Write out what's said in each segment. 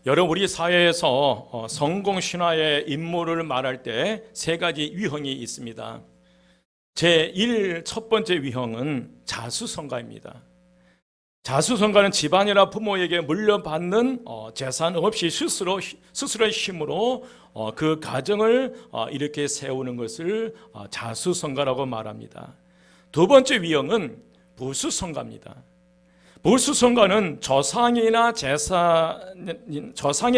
여러분, 우리 사회에서 성공 신화의 인물을 말할 때 세 가지 유형이 있습니다. 첫 번째 유형은 자수성가입니다. 자수성가는 집안이나 부모에게 물려받는 재산 없이 스스로의 힘으로 그 가정을 이렇게 세우는 것을 자수성가라고 말합니다. 두 번째 유형은 부수성가입니다. 부수성가는 조상의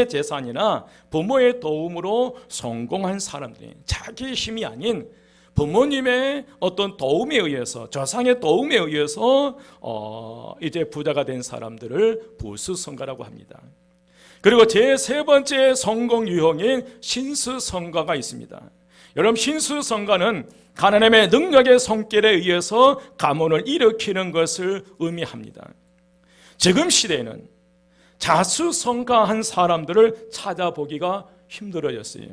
재산이나 부모의 도움으로 성공한 사람들이 자기의 힘이 아닌 부모님의 어떤 도움에 의해서, 조상의 도움에 의해서 이제 부자가 된 사람들을 부수성가라고 합니다. 그리고 제3 번째 성공 유형인 신수성가가 있습니다. 여러분, 신수성가는 하나님의 능력의 손길에 의해서 가문을 일으키는 것을 의미합니다. 지금 시대에는 자수성가한 사람들을 찾아보기가 힘들어졌어요.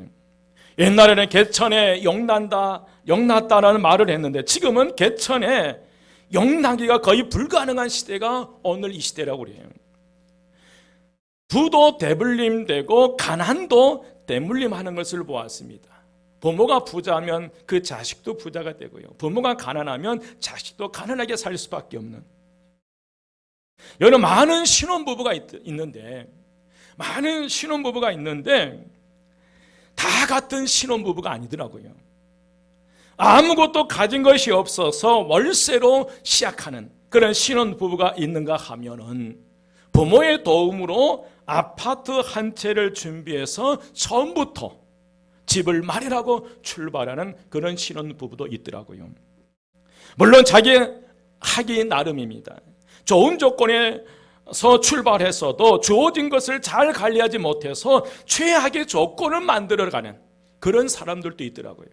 옛날에는 개천에 영났다라는 말을 했는데 지금은 개천에 영나기가 거의 불가능한 시대가 오늘 이 시대라고 그래요. 부도 대물림되고 가난도 대물림하는 것을 보았습니다. 부모가 부자면 그 자식도 부자가 되고요. 부모가 가난하면 자식도 가난하게 살 수밖에 없는. 여러분, 많은 신혼부부가 있는데 다 같은 신혼부부가 아니더라고요. 아무것도 가진 것이 없어서 월세로 시작하는 그런 신혼부부가 있는가 하면은 부모의 도움으로 아파트 한 채를 준비해서 처음부터 집을 마련하고 출발하는 그런 신혼부부도 있더라고요. 물론 자기 하기 나름입니다. 좋은 조건에서 출발했어도 주어진 것을 잘 관리하지 못해서 최악의 조건을 만들어가는 그런 사람들도 있더라고요.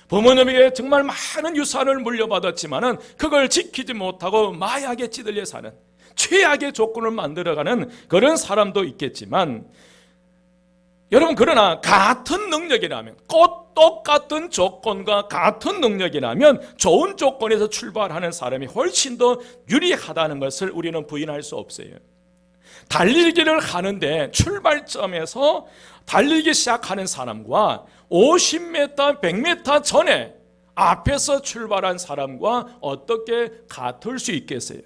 부모님에게 정말 많은 유산을 물려받았지만은 그걸 지키지 못하고 마약에 찌들려 사는 최악의 조건을 만들어가는 그런 사람도 있겠지만, 여러분, 그러나 같은 능력이라면, 똑같은 조건과 같은 능력이라면 좋은 조건에서 출발하는 사람이 훨씬 더 유리하다는 것을 우리는 부인할 수 없어요. 달리기를 하는데 출발점에서 달리기 시작하는 사람과 50m, 100m 전에 앞에서 출발한 사람과 어떻게 같을 수 있겠어요?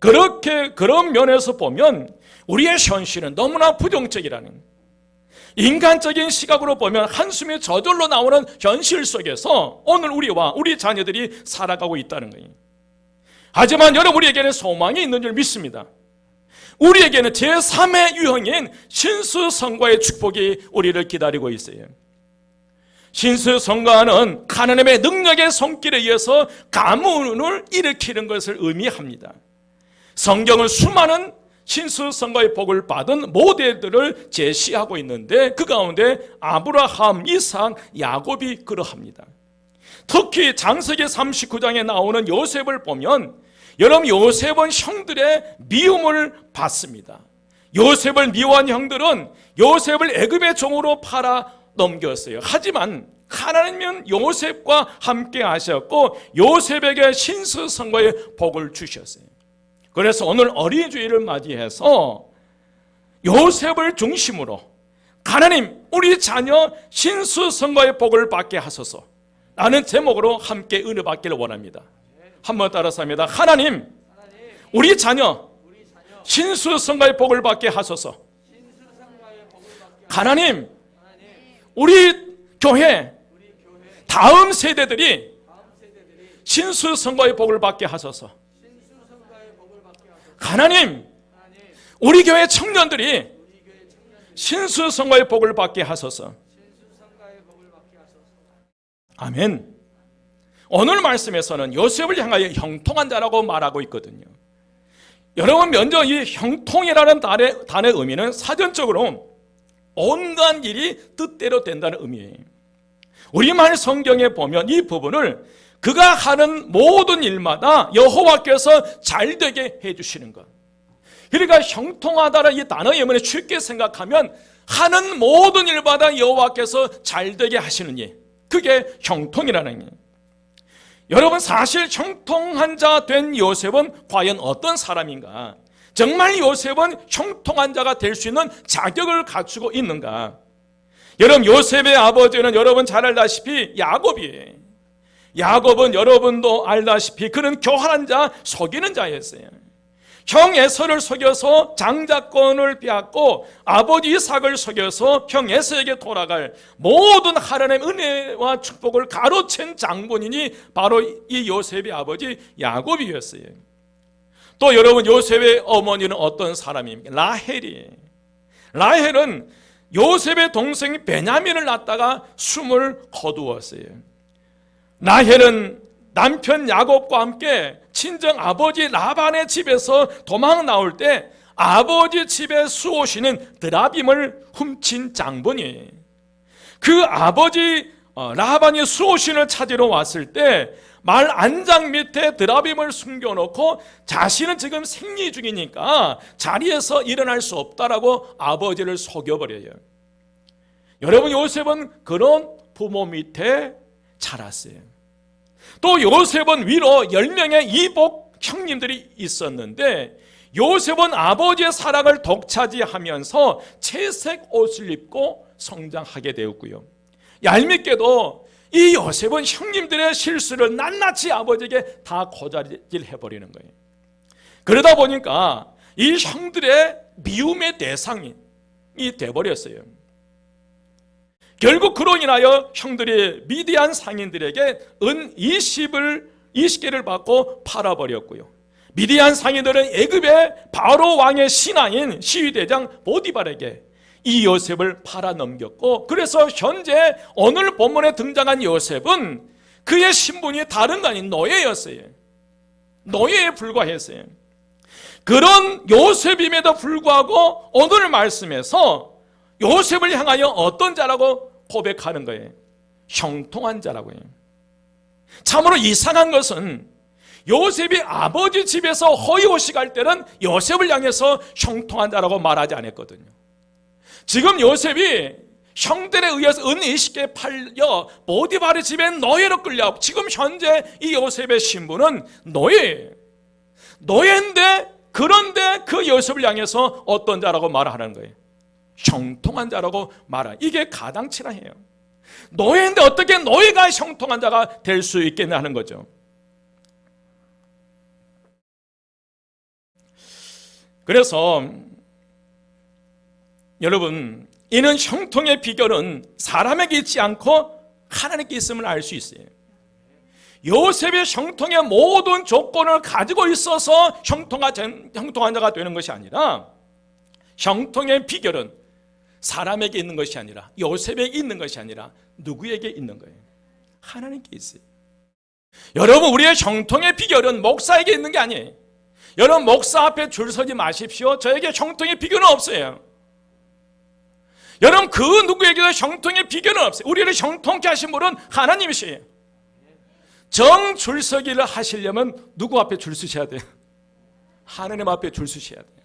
그런 면에서 보면 우리의 현실은 너무나 부정적이라는, 인간적인 시각으로 보면 한숨이 저절로 나오는 현실 속에서 오늘 우리와 우리 자녀들이 살아가고 있다는 거예요. 하지만 여러분, 우리에게는 소망이 있는 줄 믿습니다. 우리에게는 제3의 유형인 신수성가의 축복이 우리를 기다리고 있어요. 신수성가는 하나님의 능력의 손길에 의해서 가문을 일으키는 것을 의미합니다. 성경은 수많은 신수성가의 복을 받은 모델들을 제시하고 있는데 그 가운데 아브라함, 이삭, 야곱이 그러합니다. 특히 창세기 39장에 나오는 요셉을 보면, 여러분, 요셉은 형들의 미움을 받습니다. 요셉을 미워한 형들은 요셉을 애굽의 종으로 팔아 넘겼어요. 하지만 하나님은 요셉과 함께 하셨고 요셉에게 신수성가의 복을 주셨어요. 그래서 오늘 어린이 주일을 맞이해서 요셉을 중심으로 하나님, 우리 자녀 신수성가의 복을 받게 하소서 라는 제목으로 함께 은혜 받기를 원합니다. 한번 따라서 합니다. 하나님, 우리 자녀 신수성가의 복을 받게 하소서. 하나님, 우리 교회 다음 세대들이 신수성가의 복을 받게 하소서. 하나님, 우리 교회 청년들이 신수성가의 복을 받게 하소서. 아멘. 오늘 말씀에서는 요셉을 향하여 형통한 자라고 말하고 있거든요. 여러분, 먼저 이 형통이라는 단어의 의미는 사전적으로 온갖 일이 뜻대로 된다는 의미예요. 우리말 성경에 보면 이 부분을 그가 하는 모든 일마다 여호와께서 잘되게 해주시는 것. 그러니까 형통하다는 이 단어의 의미를 쉽게 생각하면 하는 모든 일마다 여호와께서 잘되게 하시는 일, 그게 형통이라는 일. 여러분, 사실 형통한 자 된 요셉은 과연 어떤 사람인가? 정말 요셉은 형통한 자가 될 수 있는 자격을 갖추고 있는가? 여러분, 요셉의 아버지는 여러분 잘 알다시피 야곱이에요. 야곱은 여러분도 알다시피 그는 교활한 자, 속이는 자였어요. 형 에서를 속여서 장자권을 빼앗고 아버지 이삭을 속여서 형 에서에게 돌아갈 모든 하나님의 은혜와 축복을 가로챈 장본인이 바로 이 요셉의 아버지 야곱이었어요. 또 여러분, 요셉의 어머니는 어떤 사람입니까? 라헬이에요. 라헬은 요셉의 동생 베냐민을 낳다가 숨을 거두었어요. 라헬은 남편 야곱과 함께 친정 아버지 라반의 집에서 도망 나올 때 아버지 집의 수호신인 드라빔을 훔친 장본이에요. 그 아버지 라반이 수호신을 찾으러 왔을 때 말 안장 밑에 드라빔을 숨겨놓고 자신은 지금 생리 중이니까 자리에서 일어날 수 없다라고 아버지를 속여버려요. 여러분, 요셉은 그런 부모 밑에 자랐어요. 또 요셉은 위로 10명의 이복 형님들이 있었는데 요셉은 아버지의 사랑을 독차지하면서 채색 옷을 입고 성장하게 되었고요. 얄밉게도 이 요셉은 형님들의 실수를 낱낱이 아버지에게 다 고자질 해버리는 거예요. 그러다 보니까 이 형들의 미움의 대상이 돼버렸어요. 결국 그로 인하여 형들이 미디안 상인들에게 은 20개를 받고 팔아버렸고요. 미디안 상인들은 애굽의 바로 왕의 신하인 시위대장 보디발에게 이 요셉을 팔아넘겼고, 그래서 현재 오늘 본문에 등장한 요셉은 그의 신분이 다른 거 아닌 노예였어요. 노예에 불과했어요. 그런 요셉임에도 불구하고 오늘 말씀에서 요셉을 향하여 어떤 자라고 고백하는 거예요? 형통한 자라고 해요. 참으로 이상한 것은 요셉이 아버지 집에서 허위호식 할 때는 요셉을 향해서 형통한 자라고 말하지 않았거든요. 지금 요셉이 형들에 의해서 은 20개 팔려 보디발의 집에 노예로 끌려, 지금 현재 이 요셉의 신분은 노예예요. 노예인데, 그런데 그 요셉을 향해서 어떤 자라고 말하는 거예요? 형통한 자라고 말하. 이게 가당치라 해요. 노예인데 어떻게 노예가 형통한 자가 될 수 있겠냐 하는 거죠. 그래서 여러분, 이는 형통의 비결은 사람에게 있지 않고 하나님께 있음을 알 수 있어요. 요셉의 형통의 모든 조건을 가지고 있어서 형통한 자가 되는 것이 아니라, 형통의 비결은 사람에게 있는 것이 아니라, 요셉에게 있는 것이 아니라 누구에게 있는 거예요? 하나님께 있어요. 여러분, 우리의 형통의 비결은 목사에게 있는 게 아니에요. 여러분, 목사 앞에 줄 서지 마십시오. 저에게 형통의 비결은 없어요. 여러분, 그 누구에게도 형통의 비결은 없어요. 우리를 형통케 하신 분은 하나님이시에요. 줄서기를 하시려면 누구 앞에 줄 서셔야 돼요? 하나님 앞에 줄 서셔야 돼요.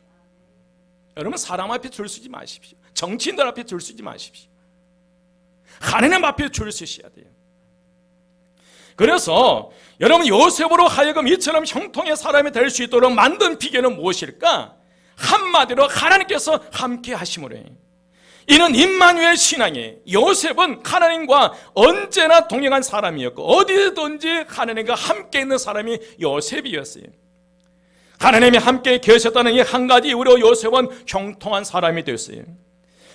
여러분, 사람 앞에 줄 서지 마십시오. 정치인들 앞에 줄 서지 마십시오. 하나님 앞에 줄 서셔야 돼요. 그래서 여러분, 요셉으로 하여금 이처럼 형통의 사람이 될 수 있도록 만든 비결은 무엇일까? 한마디로 하나님께서 함께 하심으로 해요. 이는 임마누엘 신앙이에요. 요셉은 하나님과 언제나 동행한 사람이었고 어디든지 하나님과 함께 있는 사람이 요셉이었어요. 하나님이 함께 계셨다는 이 한 가지 이유로 요셉은 형통한 사람이 됐어요.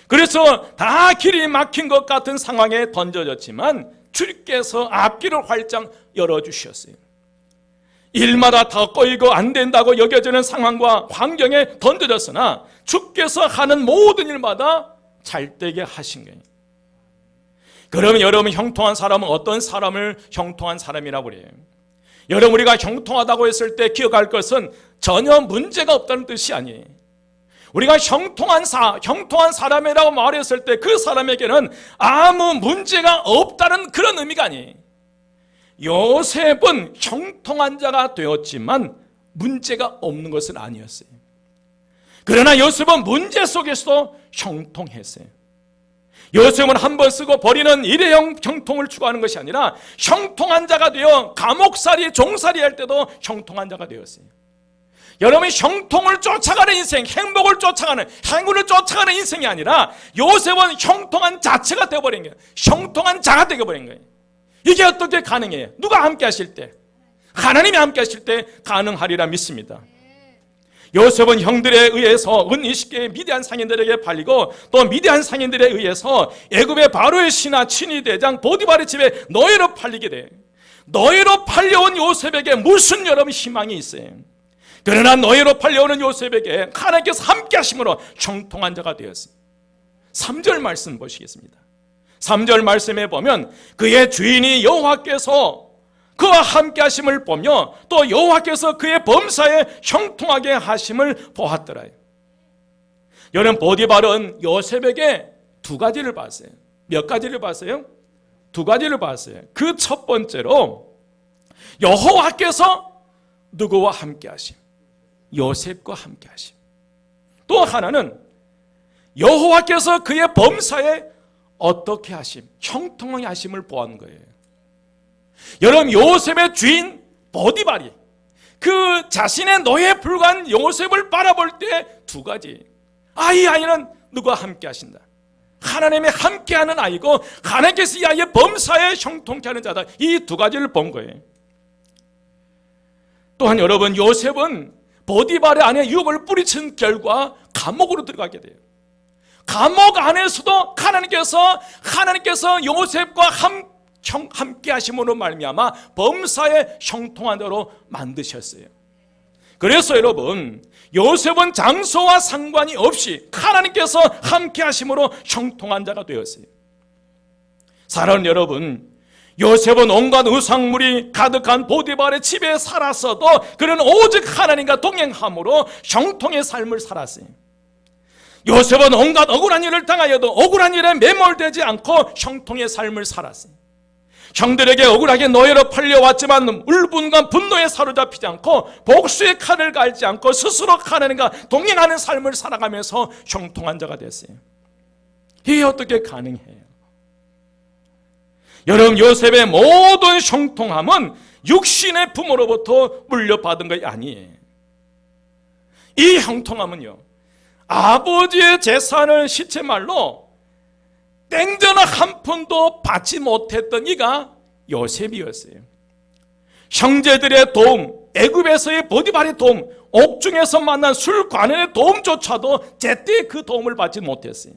그래서 다 길이 막힌 것 같은 상황에 던져졌지만 주께서 앞길을 활짝 열어주셨어요. 일마다 다 꼬이고 안 된다고 여겨지는 상황과 환경에 던져졌으나 주께서 하는 모든 일마다 잘 되게 하신 거예요. 그러면 여러분, 형통한 사람은 어떤 사람을 형통한 사람이라고 그래요? 여러분, 우리가 형통하다고 했을 때 기억할 것은 전혀 문제가 없다는 뜻이 아니에요. 우리가 형통한 사람이라고 말했을 때 그 사람에게는 아무 문제가 없다는 그런 의미가 아니에요. 요셉은 형통한 자가 되었지만 문제가 없는 것은 아니었어요. 그러나 요셉은 문제 속에서도 형통했어요. 요셉은 한 번 쓰고 버리는 일회용 형통을 추구하는 것이 아니라 형통한 자가 되어 감옥살이 종살이 할 때도 형통한 자가 되었어요. 여러분, 형통을 쫓아가는 인생, 행복을 쫓아가는, 행운을 쫓아가는 인생이 아니라 요셉은 형통한 자체가 되어버린 거예요. 형통한 자가 되어버린 거예요. 이게 어떻게 가능해요? 누가 함께 하실 때? 하나님이 함께 하실 때 가능하리라 믿습니다. 요셉은 형들에 의해서 은 20개의 미디안 상인들에게 팔리고, 또 미디안 상인들에 의해서 애굽의 바로의 신하 친위 대장 보디발의 집에 노예로 팔리게 돼. 노예로 팔려온 요셉에게 무슨 여러분 희망이 있어요? 그러나 노예로 팔려오는 요셉에게 하나님께서 함께 하심으로 형통한 자가 되었습니다. 3절 말씀 보시겠습니다. 3절 말씀에 보면 그의 주인이 여호와께서 그와 함께 하심을 보며 또 여호와께서 그의 범사에 형통하게 하심을 보았더라. 여러분, 보디발은 요셉에게 두 가지를 봤어요. 몇 가지를 봤어요? 두 가지를 봤어요. 그 첫 번째로 여호와께서 누구와 함께 하심? 요셉과 함께 하심. 또 하나는 여호와께서 그의 범사에 어떻게 하심? 형통하게 하심을 보한 거예요. 여러분, 요셉의 주인 보디발이 그 자신의 노예에 불과한 요셉을 바라볼 때 두 가지. 이 아이는 누가 함께 하신다? 하나님이 함께하는 아이고, 하나님께서 이 아이의 범사에 형통케 하는 자다. 이 두 가지를 본 거예요. 또한 여러분, 요셉은 보디발의 안에 유혹을 뿌리친 결과 감옥으로 들어가게 돼요. 감옥 안에서도 하나님께서 요셉과 함께 하심으로 말미암아 범사에 형통한 대로 만드셨어요. 그래서 여러분, 요셉은 장소와 상관이 없이 하나님께서 함께 하심으로 형통한 자가 되었어요. 사랑하는 여러분, 요셉은 온갖 우상물이 가득한 보디발의 집에 살았어도 그는 오직 하나님과 동행함으로 형통의 삶을 살았어요. 요셉은 온갖 억울한 일을 당하여도 억울한 일에 매몰되지 않고 형통의 삶을 살았어요. 형들에게 억울하게 노예로 팔려왔지만 울분과 분노에 사로잡히지 않고 복수의 칼을 갈지 않고 스스로 하나님과 동행하는 삶을 살아가면서 형통한 자가 됐어요. 이게 어떻게 가능해요? 여러분, 요셉의 모든 형통함은 육신의 부모로부터 물려받은 것이 아니에요. 이 형통함은요, 아버지의 재산을 시체말로 땡전을 한 푼도 받지 못했던 이가 요셉이었어요. 형제들의 도움, 애굽에서의 보디발의 도움, 옥중에서 만난 술관원의 도움조차도 제때 그 도움을 받지 못했어요.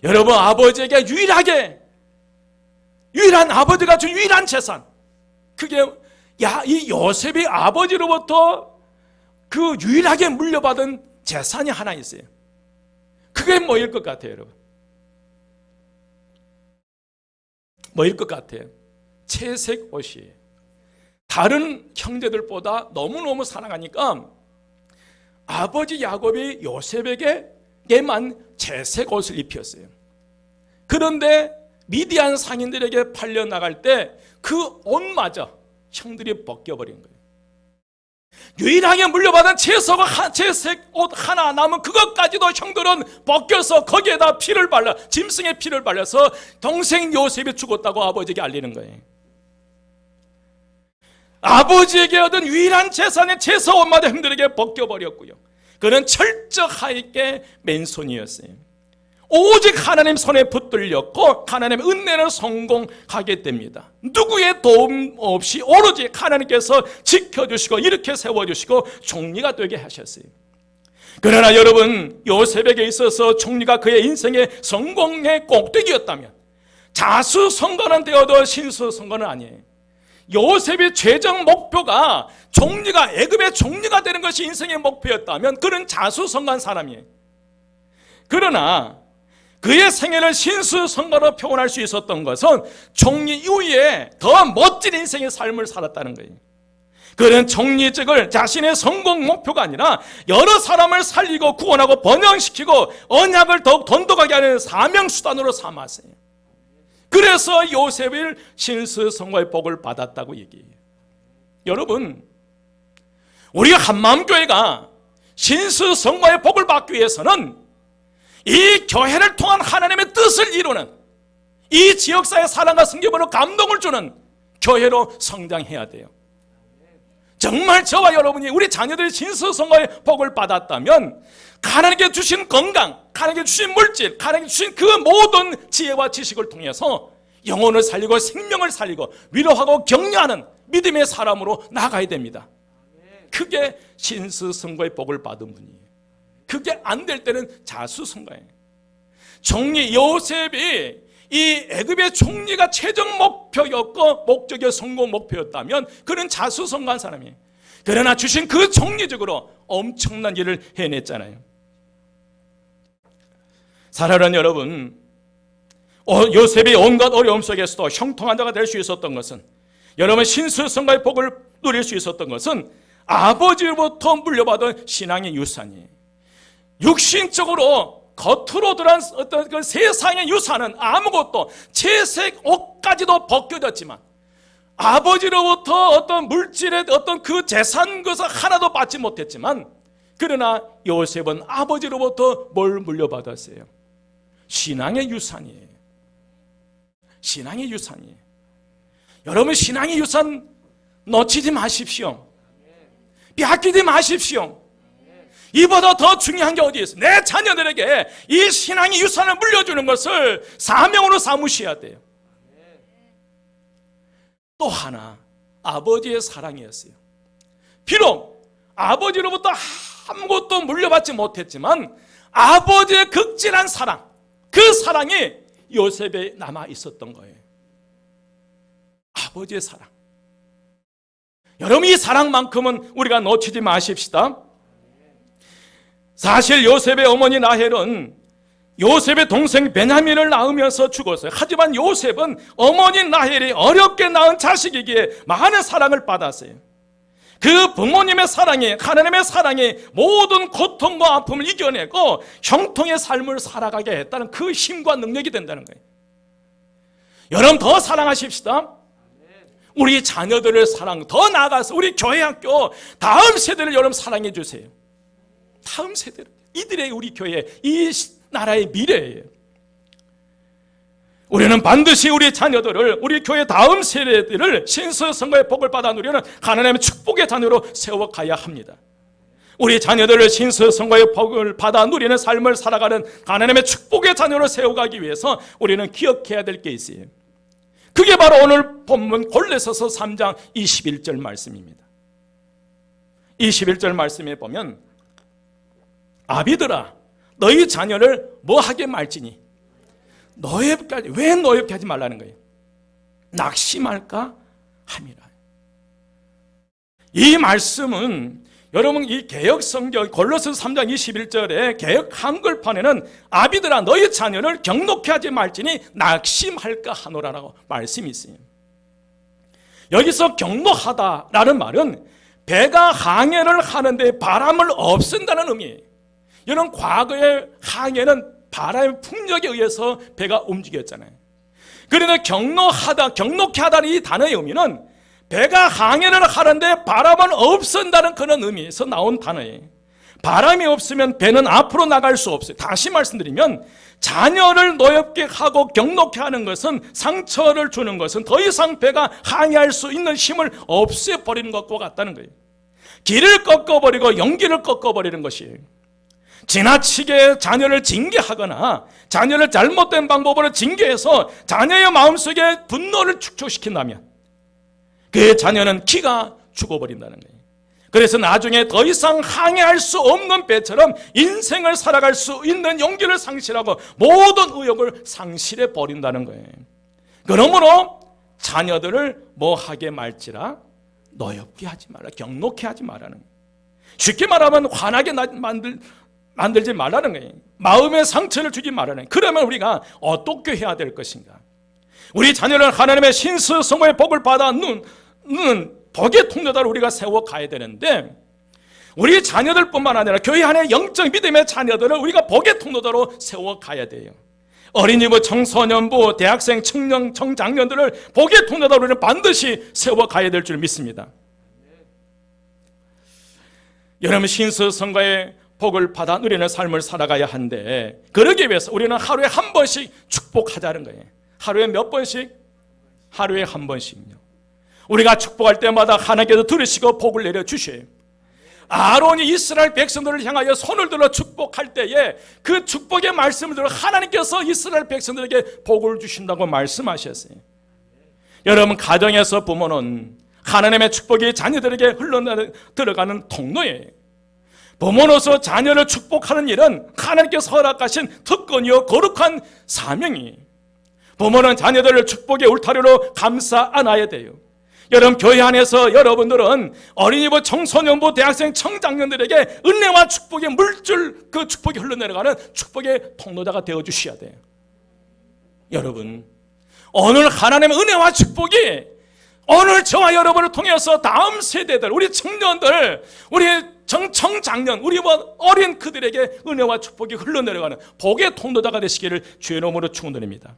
여러분, 아버지에게 유일한 아버지가 준 유일한 재산, 그게 이 요셉이 아버지로부터 그 유일하게 물려받은 재산이 하나 있어요. 그게 뭐일 것 같아요, 여러분? 뭐일 것 같아요? 채색 옷이에요. 다른 형제들보다 너무너무 사랑하니까 아버지 야곱이 요셉에게만 채색 옷을 입혔어요. 그런데 미디안 상인들에게 팔려나갈 때 그 옷마저 형들이 벗겨버린 거예요. 유일하게 물려받은 채색 옷 하나 남은 그것까지도 형들은 벗겨서 거기에다 짐승의 피를 발라서 동생 요셉이 죽었다고 아버지에게 알리는 거예요. 아버지에게 얻은 유일한 재산의 채색 옷마저 형들에게 벗겨버렸고요. 그는 철저하게 맨손이었어요. 오직 하나님 손에 붙들렸고 하나님의 은혜를 성공하게 됩니다. 누구의 도움 없이 오로지 하나님께서 지켜주시고 이렇게 세워주시고 총리가 되게 하셨어요. 그러나 여러분, 요셉에게 있어서 총리가 그의 인생의 성공의 꼭대기였다면 자수성가는 되어도 신수성가는 아니에요. 요셉의 최종 목표가 애굽의 총리가 되는 것이 인생의 목표였다면 그는 자수성가한 사람이에요. 그러나 그의 생애를 신수성가로 표현할 수 있었던 것은 총리 이후에 더 멋진 인생의 삶을 살았다는 거예요. 그는 총리직을 자신의 성공 목표가 아니라 여러 사람을 살리고 구원하고 번영시키고 언약을 더욱 돈독하게 하는 사명수단으로 삼았어요. 그래서 요셉을 신수성가의 복을 받았다고 얘기해요. 여러분, 우리가 한마음교회가 신수성가의 복을 받기 위해서는 이 교회를 통한 하나님의 뜻을 이루는, 이 지역사회 사랑과 성경으로 감동을 주는 교회로 성장해야 돼요. 정말 저와 여러분이 우리 자녀들의 신수성과의 복을 받았다면 하나님께 주신 건강, 하나님께 주신 물질, 하나님께 주신 그 모든 지혜와 지식을 통해서 영혼을 살리고 생명을 살리고 위로하고 격려하는 믿음의 사람으로 나가야 됩니다. 그게 신수성과의 복을 받은 분이에요. 그게 안 될 때는 자수성가예요. 총리 요셉이 이 애굽의 총리가 최종 목표였고 목적의 성공 목표였다면 그는 자수성가한 사람이에요. 그러나 주신 그 총리적으로 엄청난 일을 해냈잖아요. 사랑하는 여러분, 요셉이 온갖 어려움 속에서도 형통한 자가 될 수 있었던 것은, 여러분 신수성가의 복을 누릴 수 있었던 것은 아버지로부터 물려받은 신앙의 유산이에요. 육신적으로 겉으로 드러난 어떤 그 세상의 유산은 아무것도, 채색 옷까지도 벗겨졌지만 아버지로부터 어떤 물질의 어떤 그 재산 것을 하나도 받지 못했지만, 그러나 요셉은 아버지로부터 뭘 물려받았어요? 신앙의 유산이에요. 신앙의 유산이에요. 여러분, 신앙의 유산 놓치지 마십시오. 빼앗기지 마십시오. 이보다 더 중요한 게 어디 있어요? 내 자녀들에게 이 신앙의 유산을 물려주는 것을 사명으로 삼으셔야 돼요. 또 하나, 아버지의 사랑이었어요. 비록 아버지로부터 아무것도 물려받지 못했지만 아버지의 극진한 사랑, 그 사랑이 요셉에 남아 있었던 거예요. 아버지의 사랑. 여러분, 이 사랑만큼은 우리가 놓치지 마십시다. 사실 요셉의 어머니 라헬은 요셉의 동생 베냐민을 낳으면서 죽었어요. 하지만 요셉은 어머니 라헬이 어렵게 낳은 자식이기에 많은 사랑을 받았어요. 그 부모님의 사랑이, 하나님의 사랑이 모든 고통과 아픔을 이겨내고 형통의 삶을 살아가게 했다는 그 힘과 능력이 된다는 거예요. 여러분, 더 사랑하십시다. 우리 자녀들을 사랑, 더 나아가서 우리 교회 학교 다음 세대를 여러분 사랑해 주세요. 다음 세대를, 이들의 우리 교회, 이 나라의 미래예요. 우리는 반드시 우리 자녀들을, 우리 교회 다음 세대들을 신수성가의 복을 받아 누리는 하나님의 축복의 자녀로 세워가야 합니다. 우리 자녀들을 신수성가의 복을 받아 누리는 삶을 살아가는 하나님의 축복의 자녀로 세워가기 위해서 우리는 기억해야 될 게 있어요. 그게 바로 오늘 본문 골로새서 3장 21절 말씀입니다. 21절 말씀에 보면, 아비들아 너희 자녀를 뭐하게 말지니, 노엽게, 왜 노엽게 하지 말라는 거예요? 낙심할까 함이라. 이 말씀은 여러분, 이 개혁성경 골로새서 3장 21절에 개혁 한글판에는 아비들아 너희 자녀를 경록케 하지 말지니 낙심할까 하노라라고 말씀이 있어요. 여기서 경록하다라는 말은 배가 항해를 하는데 바람을 없앤다는 의미예요. 여러분, 과거의 항해는 바람의 풍력에 의해서 배가 움직였잖아요. 그런데 경록케 하다는 이 단어의 의미는 배가 항해를 하는데 바람은 없앤다는 그런 의미에서 나온 단어예요. 바람이 없으면 배는 앞으로 나갈 수 없어요. 다시 말씀드리면, 자녀를 노엽게 하고 경록케 하는 것은, 상처를 주는 것은 더 이상 배가 항해할 수 있는 힘을 없애버리는 것과 같다는 거예요. 길을 꺾어버리고 용기를 꺾어버리는 것이에요. 지나치게 자녀를 징계하거나 자녀를 잘못된 방법으로 징계해서 자녀의 마음속에 분노를 축소시킨다면 그 자녀는 기가 죽어버린다는 거예요. 그래서 나중에 더 이상 항해할 수 없는 배처럼 인생을 살아갈 수 있는 용기를 상실하고 모든 의욕을 상실해 버린다는 거예요. 그러므로 자녀들을 뭐하게 말지라 노엽게 하지 마라, 경록케 하지 말라는 거예요. 쉽게 말하면 화나게 만들지 말라는 거예요. 마음에 상처를 주지 말라는 거예요. 그러면 우리가 어떻게 해야 될 것인가? 우리 자녀를 하나님의 신수성모의 복을 받아 누는 복의 통로다로 우리가 세워가야 되는데, 우리 자녀들뿐만 아니라 교회 안에 영적 믿음의 자녀들을 우리가 복의 통로다로 세워가야 돼요. 어린이부, 청소년부, 대학생, 청년, 청장년들을 복의 통로다로 우리는 반드시 세워가야 될 줄 믿습니다. 여러분, 신수성가의 복을 받아 누리는 삶을 살아가야 하는데, 그러기 위해서 우리는 하루에 한 번씩 축복하자는 거예요. 하루에 몇 번씩? 하루에 한 번씩요. 우리가 축복할 때마다 하나님께서 들으시고 복을 내려주셔요. 아론이 이스라엘 백성들을 향하여 손을 들어 축복할 때에 그 축복의 말씀을 들어 하나님께서 이스라엘 백성들에게 복을 주신다고 말씀하셨어요. 여러분, 가정에서 부모는 하나님의 축복이 자녀들에게 흘러들어가는 통로예요. 부모로서 자녀를 축복하는 일은 하나님께서 허락하신 특권이요 거룩한 사명이. 부모는 자녀들을 축복의 울타리로 감싸 안아야 돼요. 여러분, 교회 안에서 여러분들은 어린이부, 청소년부, 대학생, 청장년들에게 은혜와 축복의 물줄, 그 축복이 흘러내려가는 축복의 통로자가 되어주셔야 돼요. 여러분, 오늘 하나님의 은혜와 축복이 오늘 저와 여러분을 통해서 다음 세대들, 우리 청년들, 우리 청장년, 우리 어린 그들에게 은혜와 축복이 흘러내려가는 복의 통로자가 되시기를 주의 이름으로 축원드립니다.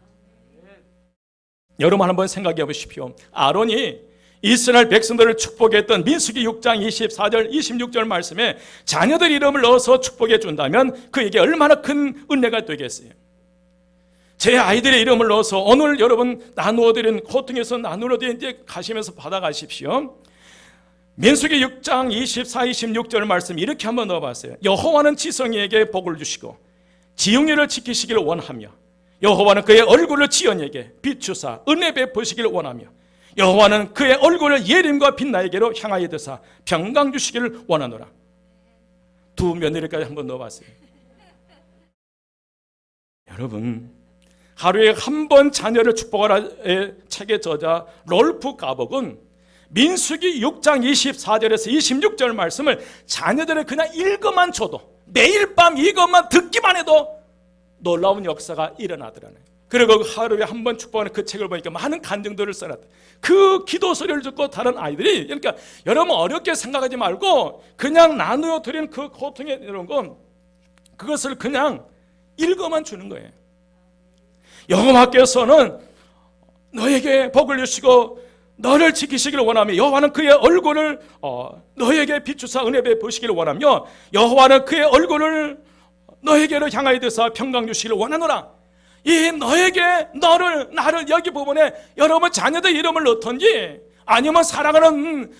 여러분, 한번 생각해 보십시오. 아론이 이스라엘 백성들을 축복했던 민수기 6장 24절 26절 말씀에 자녀들 이름을 넣어서 축복해 준다면 그에게 얼마나 큰 은혜가 되겠어요. 제 아이들의 이름을 넣어서 오늘 여러분 나누어드린 코팅에서 나누어드린 이제 가시면서 받아가십시오. 민수기 6장 24, 26절 말씀 이렇게 한번 넣어봤어요. 여호와는 지성이에게 복을 주시고 지용리를 지키시기를 원하며 여호와는 그의 얼굴을 지연에게 비추사 은혜 베푸시기를 원하며 여호와는 그의 얼굴을 예림과 빛나에게로 향하여 드사 평강 주시기를 원하노라. 두 며느리까지 한번 넣어봤어요. 여러분, 하루에 한 번 자녀를 축복하라의 책의 저자 롤프 가복은 민수기 6장 24절에서 26절 말씀을 자녀들을 그냥 읽어만 줘도 매일 밤 이것만 듣기만 해도 놀라운 역사가 일어나더라네요. 그리고 하루에 한 번 축복하는 그 책을 보니까 많은 간증들을 써놨다. 그 기도 소리를 듣고 다른 아이들이, 그러니까 여러분 어렵게 생각하지 말고 그냥 나누어 드리는 그 고통에 이런 건 그것을 그냥 읽어만 주는 거예요. 여호와께서는 너에게 복을 주시고 너를 지키시기를 원하며 여호와는 그의 얼굴을 너에게 비추사 은혜 베푸시기를 원하며 여호와는 그의 얼굴을 너에게로 향하여 드사 평강 주시기를 원하노라. 이 너에게 나를 여기 부분에 여러분 자녀들 이름을 넣든지 아니면 사랑하는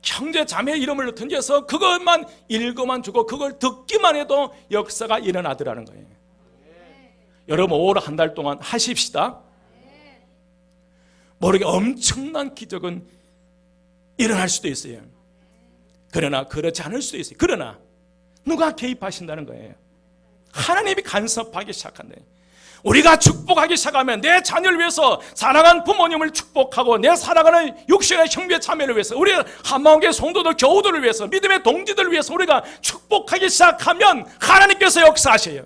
형제 자매 이름을 넣든지 해서 그것만 읽어만 주고 그걸 듣기만 해도 역사가 일어나더라는 거예요. 여러분 올 한 달 동안 하십시다. 모르게 엄청난 기적은 일어날 수도 있어요. 그러나 그렇지 않을 수도 있어요. 그러나 누가 개입하신다는 거예요? 하나님이 간섭하기 시작한다. 우리가 축복하기 시작하면 내 자녀를 위해서 사랑하는 부모님을 축복하고 내 사랑하는 육신의 형제 자매를 위해서 우리 한마음교회 성도들 교우들을 위해서 믿음의 동지들을 위해서 우리가 축복하기 시작하면 하나님께서 역사하셔요.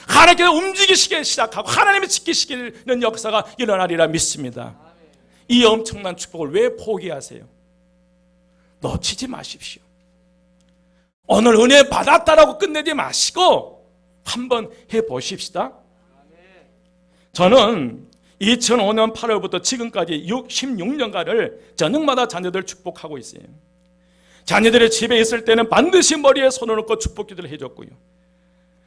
하나님께서 움직이시기 시작하고 하나님이 지키시는 역사가 일어나리라 믿습니다. 이 엄청난 축복을 왜 포기하세요? 놓치지 마십시오. 오늘 은혜 받았다라고 끝내지 마시고 한번 해보십시다. 저는 2005년 8월부터 지금까지 16년간을 저녁마다 자녀들 축복하고 있어요. 자녀들이 집에 있을 때는 반드시 머리에 손을 얹고 축복 기도를 해줬고요.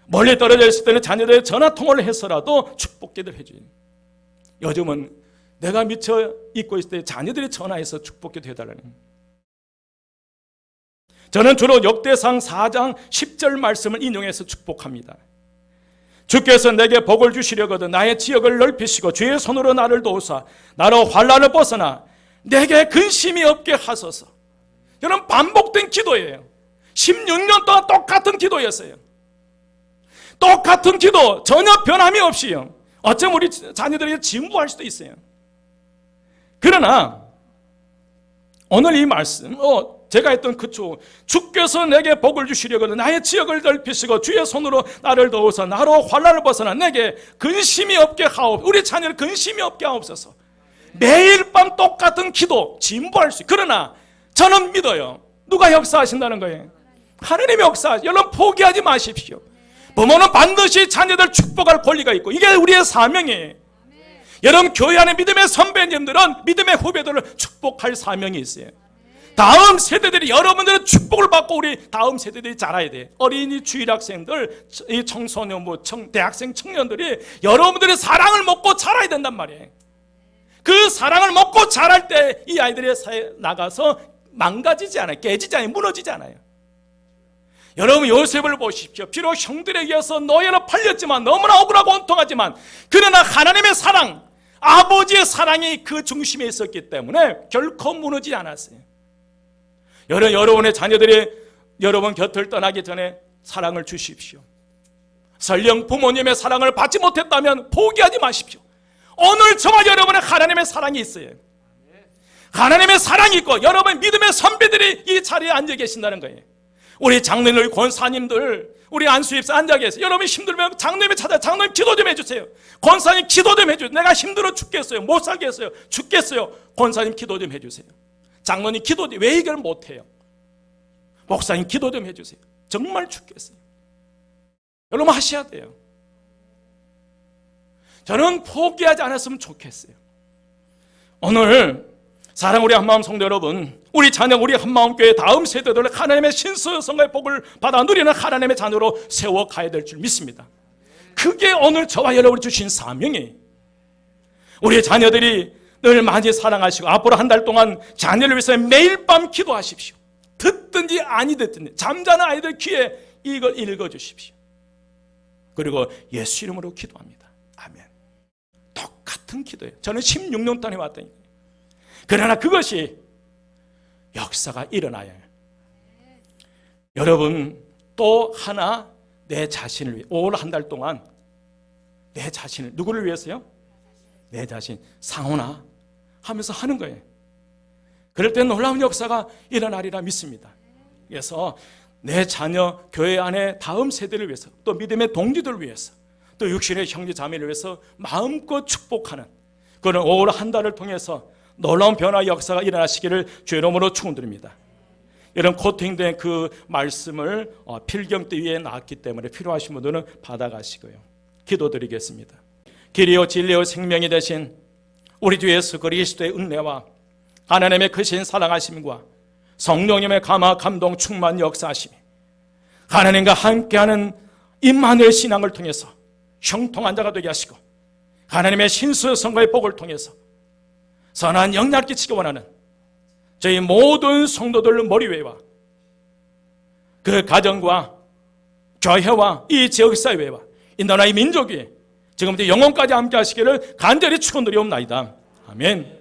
멀리 떨어져 있을 때는 자녀들의 전화 통화를 해서라도 축복 기도를 해줘요. 요즘은 내가 미쳐 있고 있을 때 자녀들이 전화해서 축복 기도 해달라는 거예요. 저는 주로 역대상 4장 10절 말씀을 인용해서 축복합니다. 주께서 내게 복을 주시려거든 나의 지역을 넓히시고 주의 손으로 나를 도우사 나로 환난을 벗어나 내게 근심이 없게 하소서. 여러분 반복된 기도예요. 16년 동안 똑같은 기도였어요. 똑같은 기도 전혀 변함이 없이요. 어쩌면 우리 자녀들에게 진부할 수도 있어요. 그러나 오늘 이 말씀 제가 했던 그쪽 주께서 내게 복을 주시려거든 나의 지역을 넓히시고 주의 손으로 나를 도우사 나로 환난을 벗어나 내게 근심이 없게 하옵소서. 우리 자녀를 근심이 없게 하옵소서. 매일 밤 똑같은 기도 진부할 수 있어요. 그러나 저는 믿어요. 누가 역사하신다는 거예요? 하나님이 역사하시죠. 여러분 포기하지 마십시오. 부모는 반드시 자녀들 축복할 권리가 있고 이게 우리의 사명이에요. 여러분 교회 안에 믿음의 선배님들은 믿음의 후배들을 축복할 사명이 있어요. 다음 세대들이 여러분들의 축복을 받고 우리 다음 세대들이 자라야 돼. 어린이 주일학생들, 이 청소년, 대학생, 청년들이 여러분들의 사랑을 먹고 자라야 된단 말이에요. 그 사랑을 먹고 자랄 때 이 아이들의 사회에 나가서 망가지지 않아요. 깨지지 않아요. 무너지지 않아요. 여러분 요셉을 보십시오. 비록 형들에 의해서 노예로 팔렸지만 너무나 억울하고 원통하지만 그러나 하나님의 사랑, 아버지의 사랑이 그 중심에 있었기 때문에 결코 무너지지 않았어요. 여러분의 자녀들이 여러분 곁을 떠나기 전에 사랑을 주십시오. 설령 부모님의 사랑을 받지 못했다면 포기하지 마십시오. 오늘 저와 여러분의 하나님의 사랑이 있어요. 하나님의 사랑이 있고 여러분 믿음의 선배들이 이 자리에 앉아 계신다는 거예요. 우리 장로님, 권사님들, 우리 안수입사 앉아 계세요. 여러분 힘들면 장로님 찾아, 장로님 기도 좀 해주세요. 권사님 기도 좀 해주세요. 내가 힘들어 죽겠어요. 못 살겠어요. 죽겠어요. 권사님 기도 좀 해주세요. 장로님 기도 왜 이걸 못해요? 목사님 기도 좀 해주세요. 정말 죽겠어요. 여러분 하셔야 돼요. 저는 포기하지 않았으면 좋겠어요. 오늘 사랑 우리 한마음 성도 여러분, 우리 자녀 우리 한마음교회 다음 세대들 하나님의 신수성의 복을 받아 누리는 하나님의 자녀로 세워가야 될 줄 믿습니다. 그게 오늘 저와 여러분이 주신 사명이에요. 우리 자녀들이 늘 많이 사랑하시고 앞으로 한 달 동안 자녀를 위해서 매일 밤 기도하십시오. 듣든지 아니 듣든지 잠자는 아이들 귀에 이걸 읽어주십시오. 그리고 예수 이름으로 기도합니다. 아멘. 똑같은 기도예요. 저는 16년 동안 해왔더니 그러나 그것이 역사가 일어나야 해요. 여러분 또 하나 내 자신을 위해 올 한 달 동안 내 자신을 누구를 위해서요? 내 자신 상호나 하면서 하는 거예요. 그럴 때 놀라운 역사가 일어나리라 믿습니다. 그래서 내 자녀 교회 안에 다음 세대를 위해서 또 믿음의 동지들을 위해서 또 육신의 형제 자매를 위해서 마음껏 축복하는 그런 올 한 달을 통해서 놀라운 변화 역사가 일어나시기를 주의 이름으로 축원드립니다. 이런 코팅된 그 말씀을 필경대 위에 놨기 때문에 필요하신 분들은 받아가시고요. 기도드리겠습니다. 길이요 진리요 생명이 되신 우리 주 예수 그리스도의 은혜와 하나님의 크신 사랑하심과 성령님의 감화 감동 충만 역사하심이 하나님과 함께하는 임마누엘 신앙을 통해서 형통한 자가 되게 하시고 하나님의 신수 선거의 복을 통해서 선한 영향을 끼치기 원하는 저희 모든 성도들 머리위와 그 가정과 교회와 이 지역사회와 이 나라의 민족 위에 지금부터 영원까지 함께 하시기를 간절히 축원드리옵나이다. 아멘.